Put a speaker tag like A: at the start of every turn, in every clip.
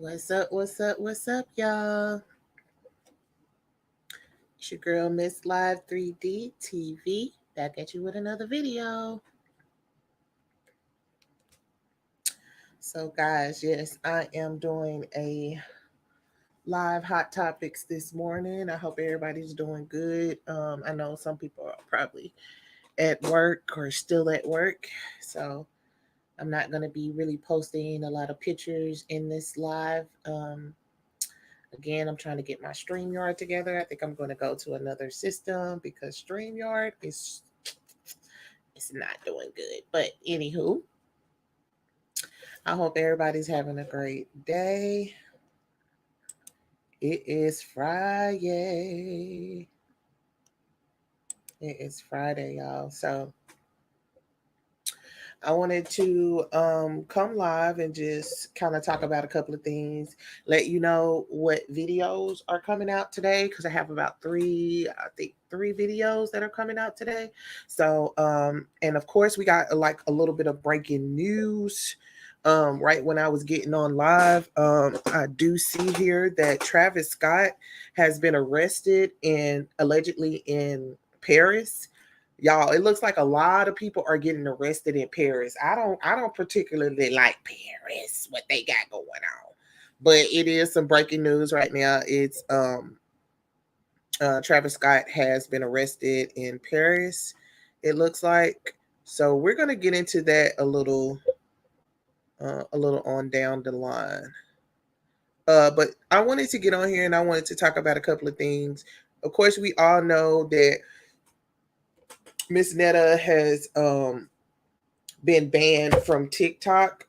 A: What's up? What's up? What's up, y'all? It's your girl, Miss Live 3D TV, back at you with another video. So, guys, yes, I am doing a live hot topics this morning. I hope everybody's doing good. I know some people are probably at work or still at work, so I'm not going to be really posting a lot of pictures in this live. Again, I'm trying to get my StreamYard together. I think I'm going to go to another system because StreamYard is it's not doing good. But anywho, I hope everybody's having a great day. It is Friday. It is Friday, y'all. So I wanted to come live and just kind of talk about a couple of things, let you know what videos are coming out today because I have about three videos that are coming out today. So and of course we got like a little bit of breaking news. Right when I was getting on live, I do see here that Travis Scott has been arrested and allegedly in Paris. Y'all, it looks like a lot of people are getting arrested in Paris. I don't particularly like Paris, what they got going on. But it is some breaking news right now. It's Travis Scott has been arrested in Paris, it looks like. So we're gonna get into that a little on down the line. But I wanted to get on here and I wanted to talk about a couple of things. Of course, we all know that Miss Netta has been banned from TikTok.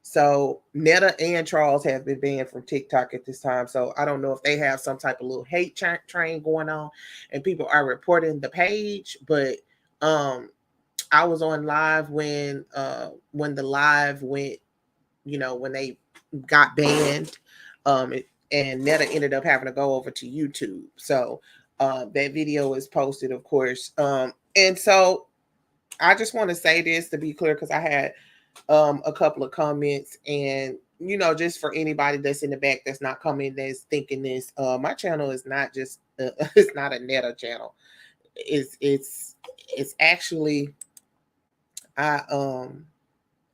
A: So Netta and Charles have been banned from TikTok at this time. So I don't know if they have some type of little hate train going on, and people are reporting the page. But I was on live when the live went, when they got banned, and Netta ended up having to go over to YouTube. So that video is posted, of course. And so I just want to say this to be clear because I had a couple of comments, and just for anybody that's in the back that's not coming, that's thinking this, my channel is not just it's not a Netta channel. It's actually I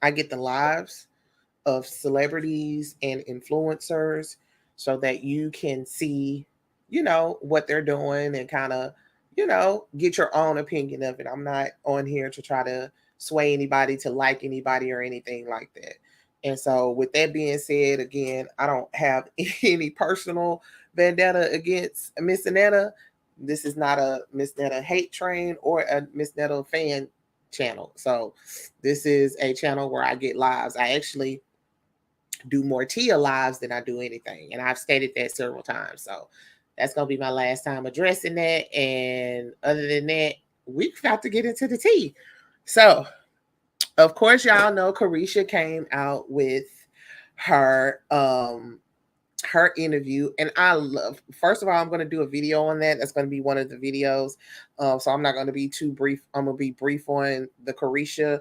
A: I get the lives of celebrities and influencers so that you can see, what they're doing and kind of, get your own opinion of it. I'm not on here to try to sway anybody to like anybody or anything like that. And so, with that being said, again, I don't have any personal vendetta against Miss Netta. This is not a Miss Netta hate train or a Miss Netta fan channel. So, this is a channel where I get lives. I actually do more Tia lives than I do anything. And I've stated that several times. So that's going to be my last time addressing that. And other than that, we've got to get into the tea. So, of course, y'all know Carisha came out with her her interview, and I love, first of all, I'm going to do a video on that. That's going to be one of the videos. So I'm not going to be too brief. I'm going to be brief on the Carisha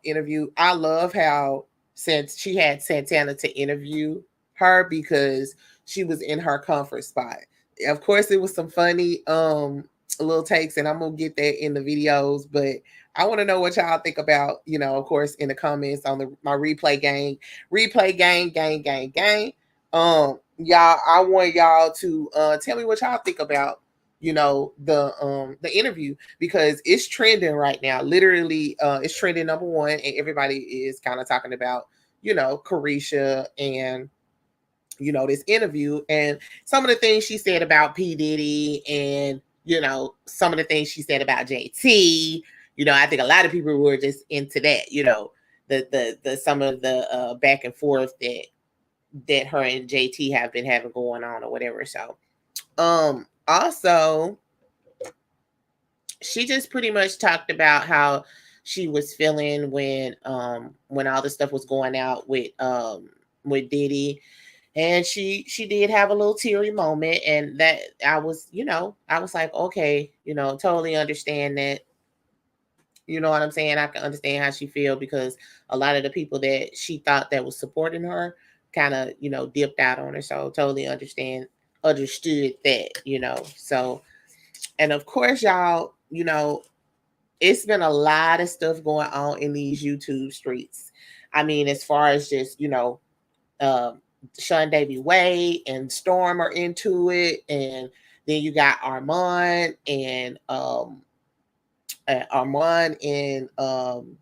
A: interview. I love how, since she had Santana to interview her, because she was in her comfort spot. Of course, it was some funny little takes, and I'm gonna get that in the videos, but I want to know what y'all think about, of course, in the comments on my replay gang. Y'all, I want y'all to tell me what y'all think about, the interview, because it's trending right now. Literally, it's trending number one, and everybody is kind of talking about, Carisha and this interview and some of the things she said about P. Diddy, and some of the things she said about JT. I think a lot of people were just into that, the some of the back and forth that her and JT have been having going on or whatever. So also, she just pretty much talked about how she was feeling when all the stuff was going out with Diddy. And she did have a little teary moment, and that I was like, okay, totally understand that. You know what I'm saying? I can understand how she feel, because a lot of the people that she thought that was supporting her kind of, dipped out on her. So totally understood that, So, and of course, y'all, it's been a lot of stuff going on in these YouTube streets. I mean, as far as just, Sean Davy Way and Storm are into it. And then you got Armand and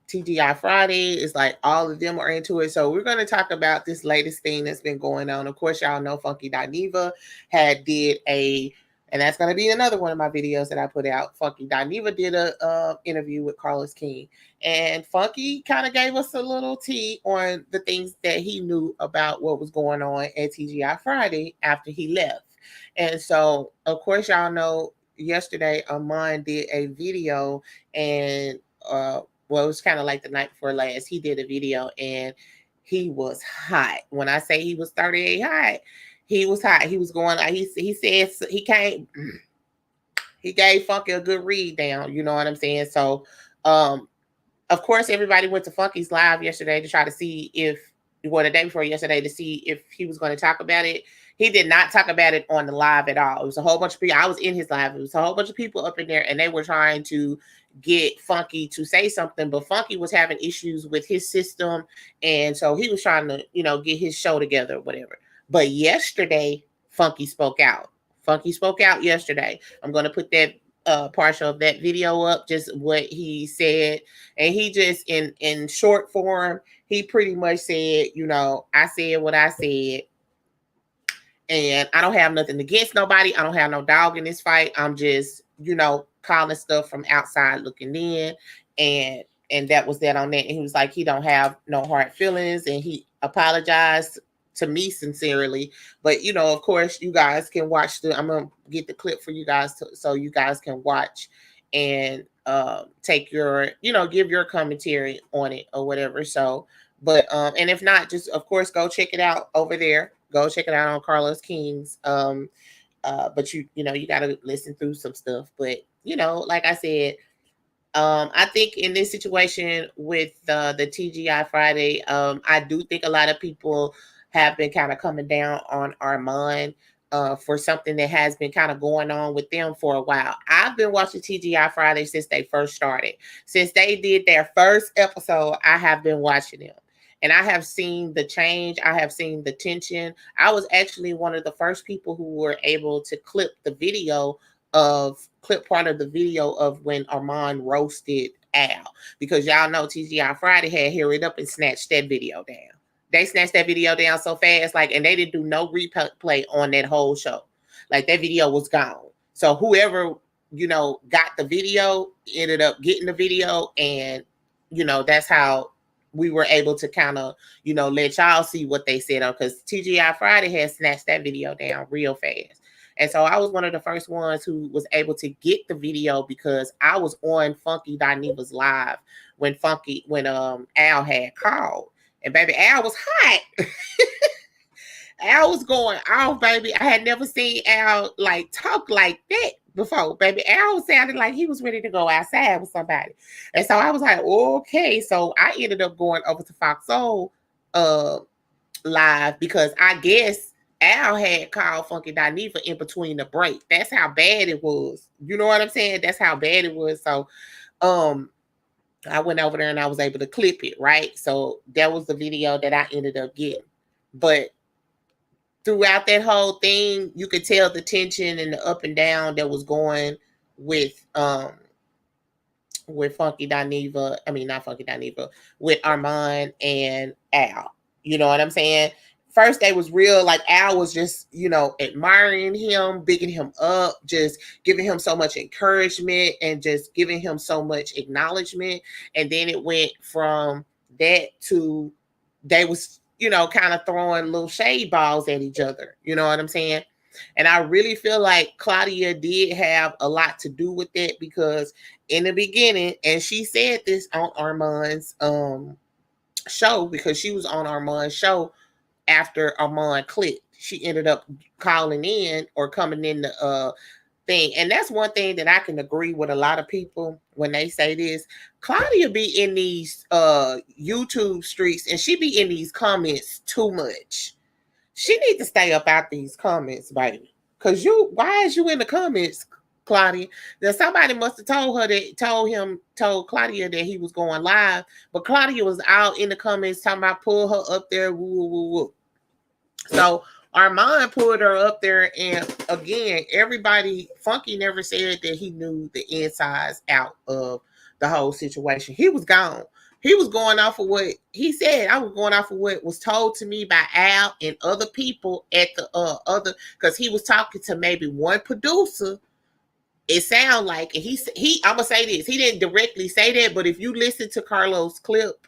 A: TGI Friday. Is like all of them are into it. So we're going to talk about this latest thing that's been going on. Of course, y'all know Funky Dineva did and that's going to be another one of my videos that I put out. Funky Dineva did a interview with Carlos King, and Funky kind of gave us a little tea on the things that he knew about what was going on at TGI Friday after he left. And so, of course, y'all know yesterday Armand did a video, and well, it was kind of like the night before last. He did a video, and he was hot. When I say he was 38 hot, he was hot. He was going. He said he can't. He gave Funky a good read down. You know what I'm saying? So, of course, everybody went to Funky's live yesterday to try to see the day before yesterday, to see if he was going to talk about it. He did not talk about it on the live at all. It was a whole bunch of people. I was in his live. It was a whole bunch of people up in there, and they were trying to get Funky to say something, but Funky was having issues with his system, and so he was trying to, get his show together or whatever. But yesterday, Funky spoke out. Funky spoke out yesterday. I'm going to put that partial of that video up, just what he said. And he just, in short form, he pretty much said, I said what I said. And I don't have nothing against nobody. I don't have no dog in this fight. I'm just, calling stuff from outside looking in. And that was that on that. And he was like, he don't have no hard feelings. And he apologized to me sincerely. But, of course, you guys can watch I'm going to get the clip for you guys so you guys can watch and take your, give your commentary on it or whatever. So, but, and if not, just, of course, go check it out over there. Go check it out on Carlos King's. But you got to listen through some stuff. But, like I said, I think in this situation with the TGI Friday, I do think a lot of people have been kind of coming down on Armand for something that has been kind of going on with them for a while. I've been watching TGI Friday since they first started. Since they did their first episode, I have been watching them. And I have seen the change. I have seen the tension. I was actually one of the first people who were able to clip part of the video of when Armand roasted Al. Because y'all know TGI Friday had hurried up and snatched that video down. They snatched that video down so fast, and they didn't do no replay on that whole show. Like, that video was gone. So whoever, got the video ended up getting the video, and, that's how we were able to kind of, let y'all see what they said on, because TGI Friday had snatched that video down real fast. And so I was one of the first ones who was able to get the video, because I was on Funky Dineva's live when Al had called. And baby, Al was hot. Al was going off, baby. I had never seen Al talk like that before, baby. Al sounded like he was ready to go outside with somebody. And so I was like, okay. So I ended up going over to Fox Soul live, because I guess Al had called Funky Dineva in between the break. That's how bad it was. You know what I'm saying? That's how bad it was. So I went over there and I was able to clip it, right? So that was the video that I ended up getting. But throughout that whole thing, you could tell the tension and the up and down that was going with Funky Dineva. I mean, not Funky Dineva, with Armand and Al. You know what I'm saying? First, they was real, like Al was just, admiring him, bigging him up, just giving him so much encouragement and just giving him so much acknowledgement. And then it went from that to they was, kind of throwing little shade balls at each other. You know what I'm saying? And I really feel like Claudia did have a lot to do with that, because in the beginning, and she said this on Armand's show, because she was on Armand's show after Armand clicked. She ended up calling in or coming in the thing. And that's one thing that I can agree with a lot of people when they say this. Claudia be in these YouTube streets, and she be in these comments too much. She need to stay up out these comments, baby. Cause why is you in the comments, Claudia? Now somebody must have told Claudia that he was going live, but Claudia was out in the comments talking about pull her up there, woo woo woo. So Armand pulled her up there, and again, everybody, Funky never said that he knew the insides out of the whole situation. He was gone. He was going off of what he said. I was going off of what was told to me by Al and other people at the other, because he was talking to maybe one producer. It sounded like, and I'm gonna say this. He didn't directly say that, but if you listen to Carlos' clip,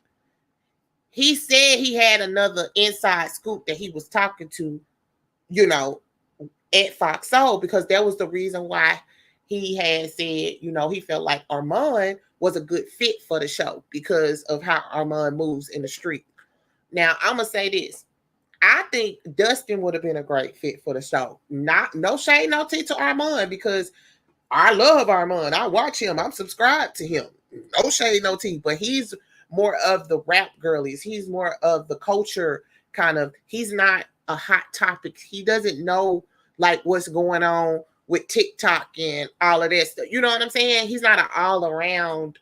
A: he said he had another inside scoop that he was talking to, at Fox Soul, because that was the reason why he had said, he felt like Armand was a good fit for the show because of how Armand moves in the street. Now, I'm going to say this. I think Dustin would have been a great fit for the show. No shade, no tea to Armand, because I love Armand. I watch him. I'm subscribed to him. No shade, no tea. But he's more of the rap girlies. He's more of the culture kind of. He's not a hot topic. He doesn't know like what's going on with TikTok and all of that stuff. You know what I'm saying? He's not an all around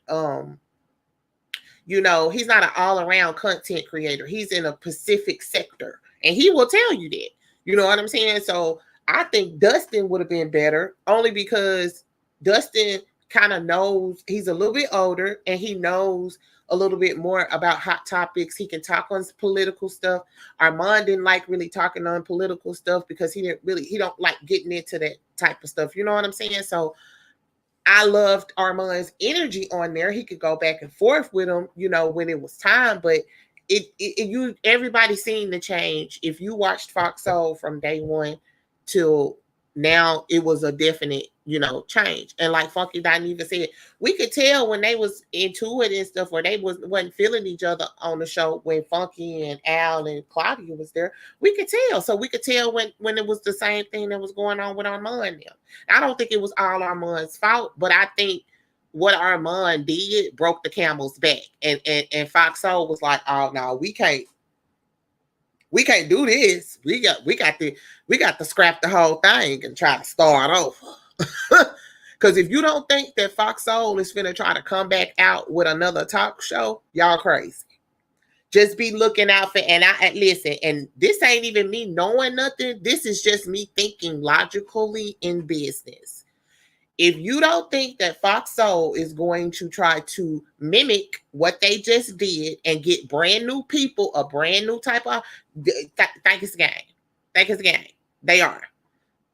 A: he's not an all around content creator. He's in a specific sector, and he will tell you that. You know what I'm saying? So I think Dustin would have been better, only because Dustin kind of knows, he's a little bit older and he knows a little bit more about hot topics. He can talk on political stuff. Armand didn't like really talking on political stuff because he don't like getting into that type of stuff. You know what I'm saying? So I loved Armand's energy on there. He could go back and forth with him, when it was time, but everybody seen the change. If you watched Fox Soul from day one till now, it was a definite, change. And like Funky Dineva said, we could tell when they was into it and stuff, or they wasn't feeling each other on the show when Funky and Al and Claudia was there. We could tell. So we could tell when it was the same thing that was going on with Armand now. I don't think it was all Armand's fault, but I think what Armand did broke the camel's back. And Fox Soul was like, oh no, we can't do this. We got to scrap the whole thing and try to start over. Because if you don't think that Fox Soul is finna try to come back out with another talk show, y'all crazy. Just be looking out for, and listen, and this ain't even me knowing nothing. This is just me thinking logically in business. If you don't think that Fox Soul is going to try to mimic what they just did and get brand new people, a brand new type of, think it's a game. Think it's a game. They are.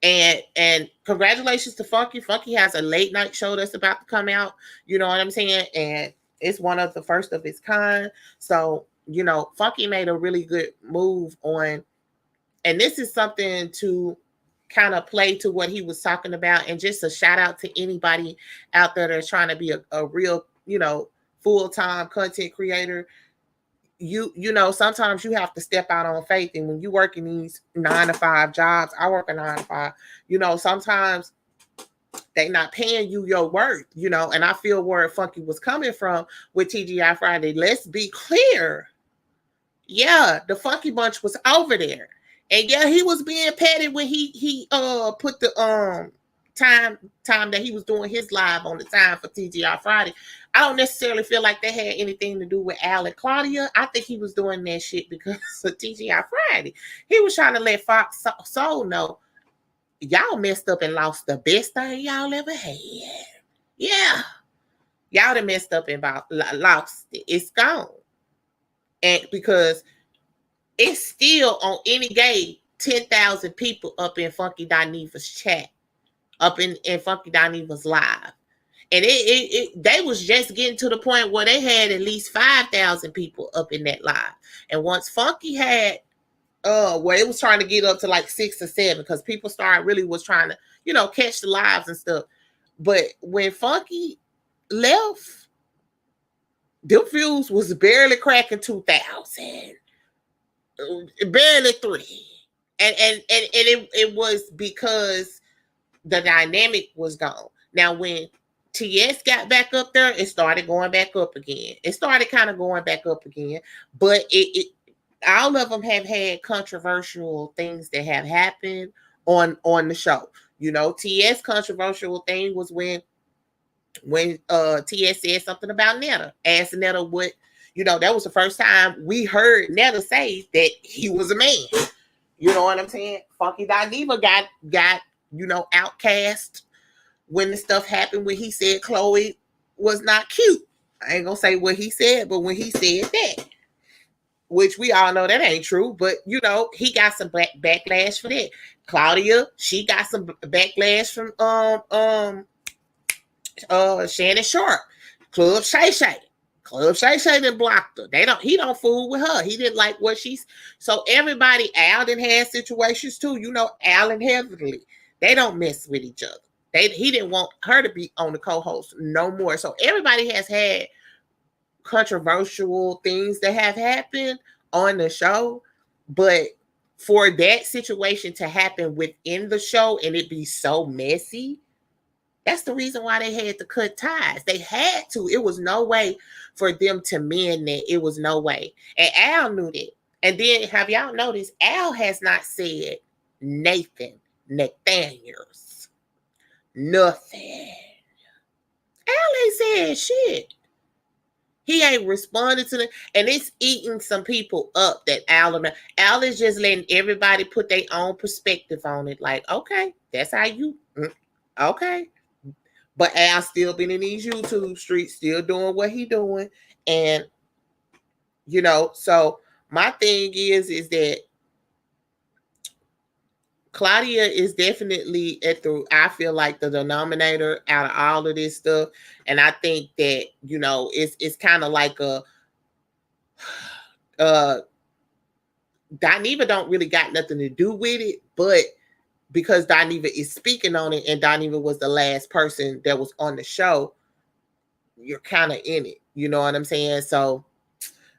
A: And congratulations to Funky. Funky has a late night show that's about to come out. You know what I'm saying? And it's one of the first of its kind. So, Funky made a really good move on. And this is something to kind of play to what he was talking about. And just a shout out to anybody out there that's trying to be a real, full-time content creator. Sometimes you have to step out on faith. And when you work in these 9-to-5 jobs, I work a 9-to-5, sometimes they not paying you your worth, and I feel where Funky was coming from with TGI Friday. Let's be clear. Yeah, the Funky Bunch was over there. And yeah, he was being petty when he put the time that he was doing his live on the time for TGI Friday. I don't necessarily feel like that had anything to do with Al and Claudia. I think he was doing that shit because of TGI Friday. He was trying to let Fox Soul know, y'all messed up and lost the best thing y'all ever had. Yeah. Y'all done messed up and lost it. It's gone. And because it's still on any day, 10,000 people up in Funky Dineva's chat, up in Funky Dineva's live. And they was just getting to the point where they had at least 5,000 people up in that live. And once Funky had, it was trying to get up to like 6 or 7, because people was trying to, catch the lives and stuff. But when Funky left, them views was barely cracking 2,000. Barely 3. And it was because the dynamic was gone. Now when TS got back up there, it started going back up again. It started kind of going back up again, but all of them have had controversial things that have happened on the show. You know, TS controversial thing was when TS said something about Netta, asked Netta what, you know, that was the first time we heard Netta say that he was a man. You know what I'm saying? Funky Dineva got you know, outcast when the stuff happened when he said Chloe was not cute. I ain't gonna say what he said, but when he said that, which we all know that ain't true, but you know, he got some backlash for that. Claudia, she got some backlash from Shannon Sharp. Club Shay Shay. Club Shay Shay done blocked her. He don't fool with her. He didn't like what she's, so everybody, Al done had situations too. You know, Al and Heavenly, they don't mess with each other. He didn't want her to be on the co-host no more. So everybody has had controversial things that have happened on the show, but for that situation to happen within the show and it be so messy, that's the reason why they had to cut ties. They had to. It was no way for them to mend that. It was no way. And Al knew that. And then have y'all noticed Al has not said Nathaniels. Nothing. Al ain't said shit. He ain't responded to them. And it's eating some people up that Al is just letting everybody put their own perspective on it. Like, okay, that's how you, okay. But Al still been in these YouTube streets, still doing what he doing. And, you know, so my thing is that Claudia is definitely I feel like the denominator out of all of this stuff. And I think that, you know, it's kind of like Dineva don't really got nothing to do with it, but because Dineva is speaking on it and Dineva was the last person that was on the show, you're kind of in it. You know what I'm saying? So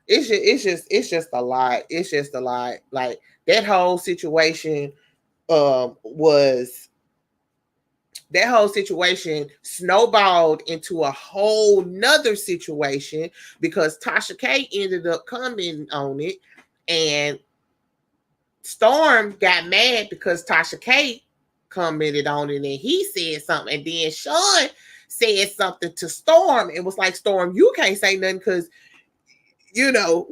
A: it's just a lot. It's just a lot. Like that whole situation snowballed into a whole nother situation because Tasha K ended up commenting on it, and Storm got mad because Tasha K commented on it and he said something, and then Sean said something to Storm and was like, Storm, you can't say nothing because, you know,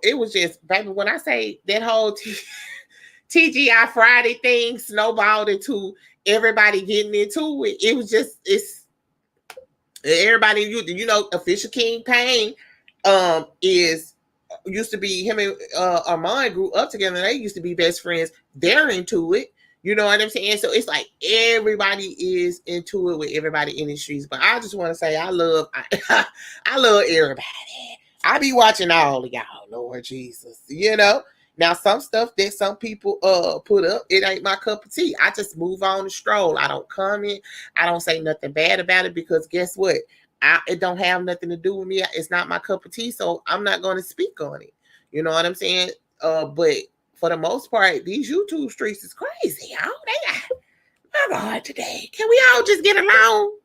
A: it was just, baby, when I say that whole TGI Friday thing snowballed into everybody getting into it, it was just, it's everybody, you know, Official King Payne is used to be, him and Armand grew up together. They used to be best friends. They're into it. You know what I'm saying? So it's like everybody is into it with everybody in the streets. But I just want to say I love everybody. I be watching all of y'all, Lord Jesus. You know? Now some stuff that some people put up, it ain't my cup of tea. I just move on and stroll. I don't comment. I don't say nothing bad about it because guess what? It don't have nothing to do with me. It's not my cup of tea, so I'm not going to speak on it. You know what I'm saying? But for the most part, these YouTube streets is crazy, y'all. They got, my God, today. Can we all just get along?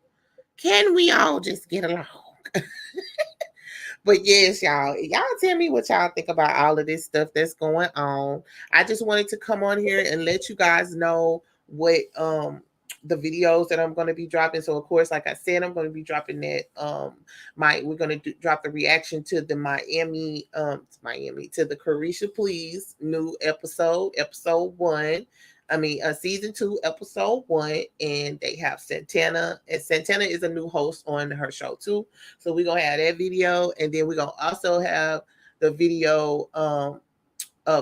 A: Can we all just get along? But yes, y'all tell me what y'all think about all of this stuff that's going on. I just wanted to come on here and let you guys know what the videos that I'm going to be dropping. So of course, like I said, I'm going to be dropping that we're going to drop the reaction to the Miami to the Carisha Please new episode 1. Season 2, episode 1, and they have Santana, and Santana is a new host on her show too. So we're gonna have that video, and then we're gonna also have the video of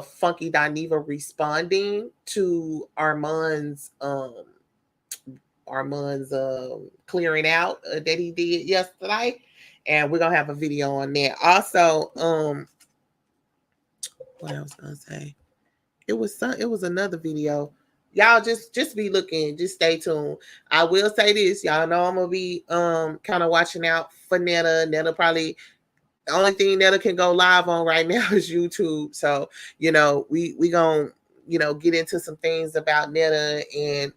A: Funky Dineva responding to Armand's clearing out that he did yesterday, and we're gonna have a video on that. Also, what I was gonna say, it was another video. Y'all just be looking, just stay tuned. I will say this, y'all know I'm gonna be kind of watching out for Netta. Netta probably, the only thing Netta can go live on right now is YouTube. So, you know, we gonna, you know, get into some things about Netta and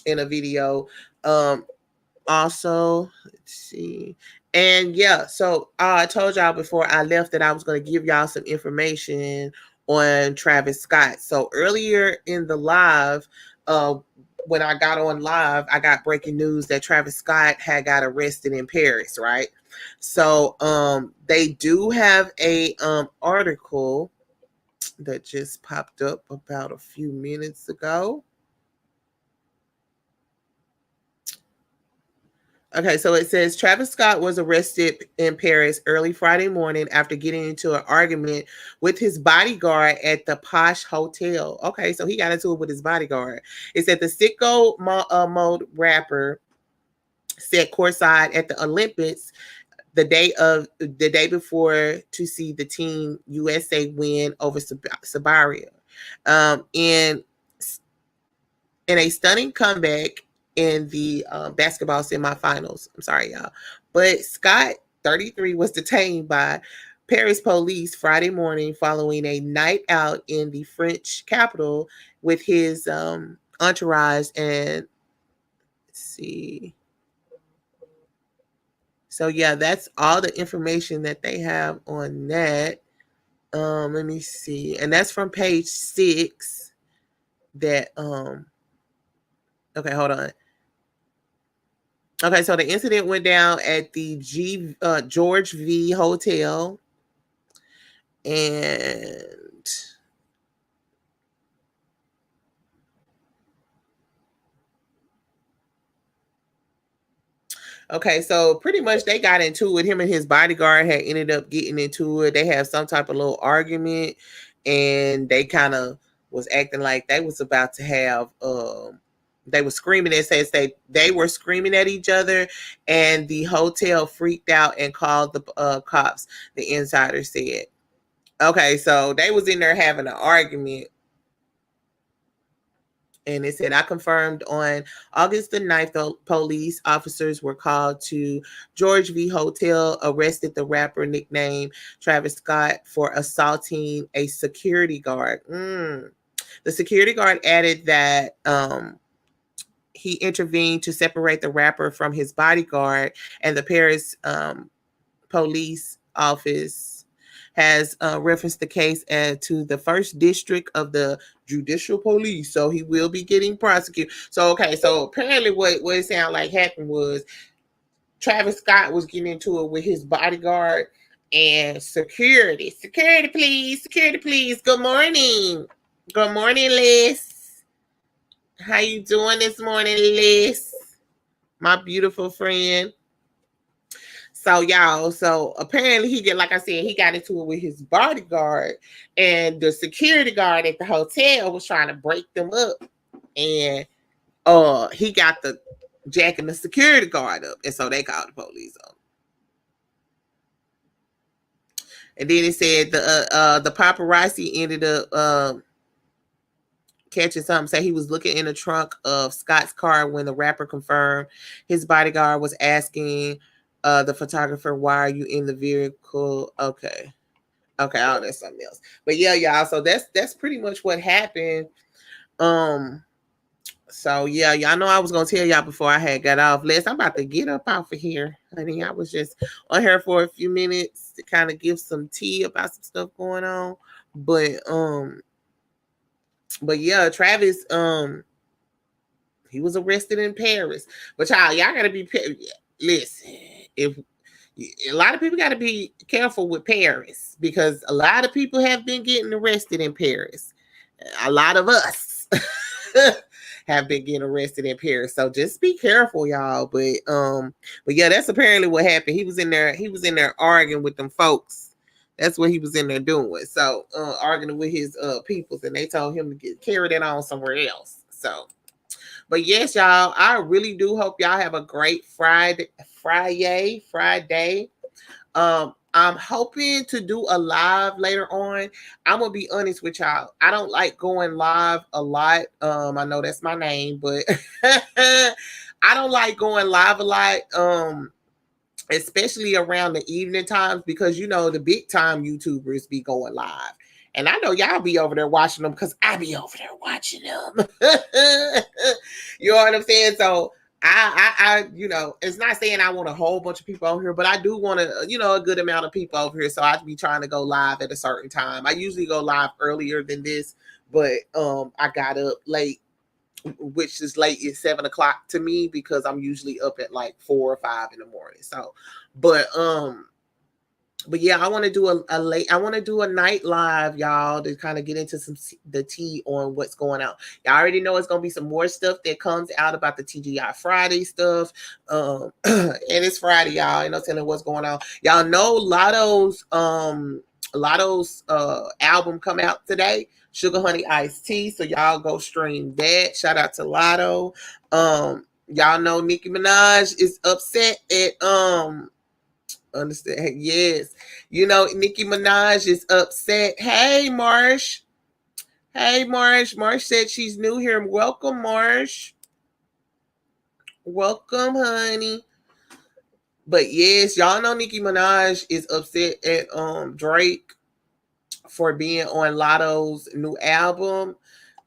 A: in a video. Also, let's see. And yeah, so I told y'all before I left that I was going to give y'all some information on Travis Scott. So earlier in the live, uh, when I got on live, I got breaking news that Travis Scott had got arrested in Paris, right? So they do have a article that just popped up about a few minutes ago. Okay, so it says Travis Scott was arrested in Paris early Friday morning after getting into an argument with his bodyguard at the Posh Hotel. Okay, so he got into it with his bodyguard. It said the sicko mode rapper sat courtside at the Olympics the day before to see the team USA win over Siberia. In a stunning comeback in the basketball semifinals. I'm sorry, y'all. But Scott, 33, was detained by Paris police Friday morning following a night out in the French capital with his entourage. And let's see. So yeah, that's all the information that they have on that. Let me see. And that's from page 6 that okay, hold on. Okay, so the incident went down at the George V Hotel, and okay, so pretty much they got into it. Him and his bodyguard had ended up getting into it. They had some type of little argument, and they kind of was acting like they was about to have they were screaming. It says they were screaming at each other, and the hotel freaked out and called the cops. The insider said. Okay, so they was in there having an argument. And it said, I confirmed on August the 9th, the police officers were called to George V Hotel, arrested the rapper nicknamed Travis Scott for assaulting a security guard. The security guard added that he intervened to separate the rapper from his bodyguard, and the Paris police office has referenced the case to the first district of the judicial police. So he will be getting prosecuted. So, okay, so apparently what it sounded like happened was Travis Scott was getting into it with his bodyguard and security. Security, please. Security, please. Good morning. Good morning, Liz. How you doing this morning, Liz? My beautiful friend. So y'all, so apparently like I said, he got into it with his bodyguard, and the security guard at the hotel was trying to break them up, and he got the jacking the security guard up, and so they called the police on him. And then it said the paparazzi ended up catching something. Say he was looking in the trunk of Scott's car when the rapper confirmed his bodyguard was asking the photographer, "Why are you in the vehicle?" Okay, oh, that's something else. But yeah, y'all. So that's pretty much what happened. So yeah, y'all know I was gonna tell y'all before I had got off. I'm about to get up off of here, honey. I was just on here for a few minutes to kind of give some tea about some stuff going on. But yeah, Travis, he was arrested in Paris. But y'all gotta be listen. If a lot of people got to be careful with Paris, because a lot of people have been getting arrested in Paris. A lot of us have been getting arrested in Paris, so just be careful, y'all. But yeah, that's apparently what happened. He was in there arguing with them folks. That's what he was in there doing. So arguing with his peoples, and they told him to carry that on somewhere else. So, but yes, y'all, I really do hope y'all have a great Friday. I'm hoping to do a live later on. I'm gonna be honest with y'all. I don't like going live a lot. I know that's my name, but I don't like going live a lot. Especially around the evening times, because the big time YouTubers be going live. And I know y'all be over there watching them, because I be over there watching them. You know what I'm saying? So you know, it's not saying I want a whole bunch of people on here, but I do want a good amount of people over here. So I'd be trying to go live at a certain time. I usually go live earlier than this, but I got up late, which is late is 7 o'clock to me because I'm usually up at like 4 or 5 in the morning. So, but yeah, I want to do I want to do a night live, y'all, to kind of get into the tea on what's going on. Y'all already know it's gonna be some more stuff that comes out about the TGI Friday stuff. And it's Friday, y'all. You know, telling what's going on. Y'all know Lotto's album come out today, Sugar Honey Iced Tea. So y'all go stream that. Shout out to Lotto. Y'all know Nicki Minaj is upset at understand. Yes. You know, Nicki Minaj is upset. Hey, Marsh. Hey, Marsh. Marsh said she's new here. Welcome, Marsh. Welcome, honey. But yes, y'all know Nicki Minaj is upset at Drake for being on Lotto's new album.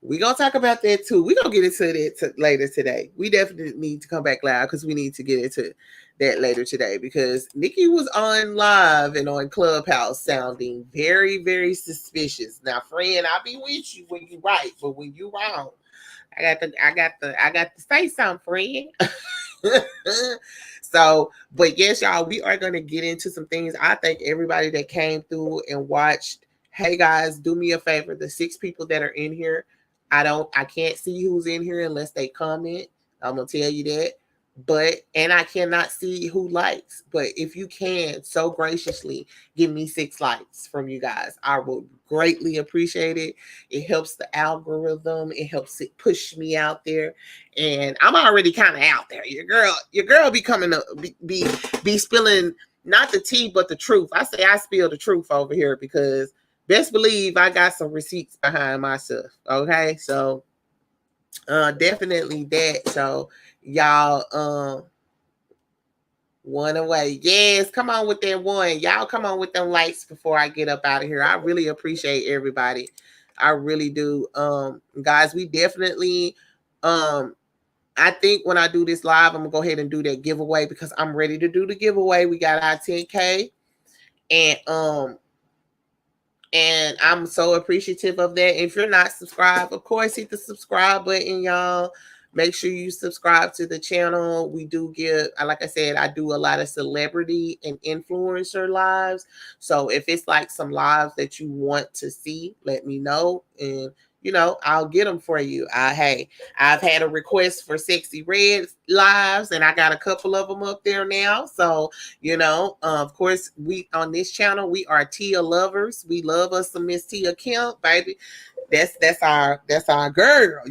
A: We're going to talk about that too. We're going to get into that later today. We definitely need to come back live because we need to get into that later today because Nikki was on live and on Clubhouse sounding very, very suspicious. Now, friend, I'll be with you when you right, but when you wrong, I got to say something, friend. So, but yes, y'all, we are going to get into some things. I thank everybody that came through and watched. Hey guys, do me a favor. The 6 people that are in here, I can't see who's in here unless they comment. I'm gonna tell you that. And I cannot see who likes. But if you can, so graciously give me 6 likes from you guys. I will greatly appreciate it. It helps the algorithm. It helps it push me out there. And I'm already kind of out there. Your girl be coming up, be spilling not the tea, but the truth. I say I spill the truth over here because best believe I got some receipts behind my stuff. Okay, so definitely that. So y'all, one away. Yes, come on with that one. Y'all come on with them likes before I get up out of here. I really appreciate everybody. I really do. Guys, we definitely I think when I do this live, I'm gonna go ahead and do that giveaway because I'm ready to do the giveaway. We got our 10K, and I'm so appreciative of that. If you're not subscribed, of course, hit the subscribe button, y'all. Make sure you subscribe to the channel. We do like I said, I do a lot of celebrity and influencer lives. So if it's like some lives that you want to see, let me know. And I'll get them for you. Hey, I've had a request for Sexy Red lives, and I got a couple of them up there now. So, of course, we on this channel, we are Tia lovers. We love us some Miss Tia Kemp, baby. That's our girl,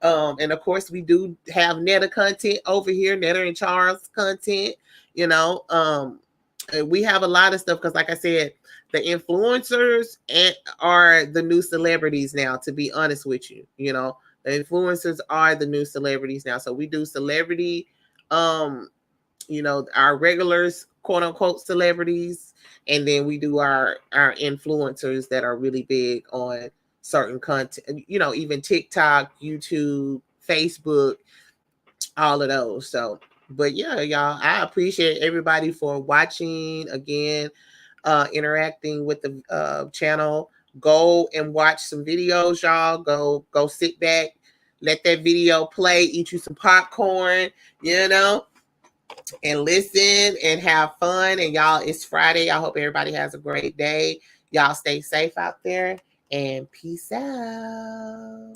A: and of course, we do have Netta content over here, Netta and Charles content. We have a lot of stuff because, like I said, the influencers are the new celebrities now. To be honest with you, the influencers are the new celebrities now. So we do celebrity, our regulars, quote unquote, celebrities, and then we do our influencers that are really big on certain content. Even TikTok, YouTube, Facebook, all of those. So, but yeah, y'all, I appreciate everybody for watching again, interacting with the channel. Go and watch some videos, y'all. Go sit back, let that video play, eat you some popcorn, and listen and have fun. And y'all, it's Friday. I hope everybody has a great day. Y'all stay safe out there and peace out.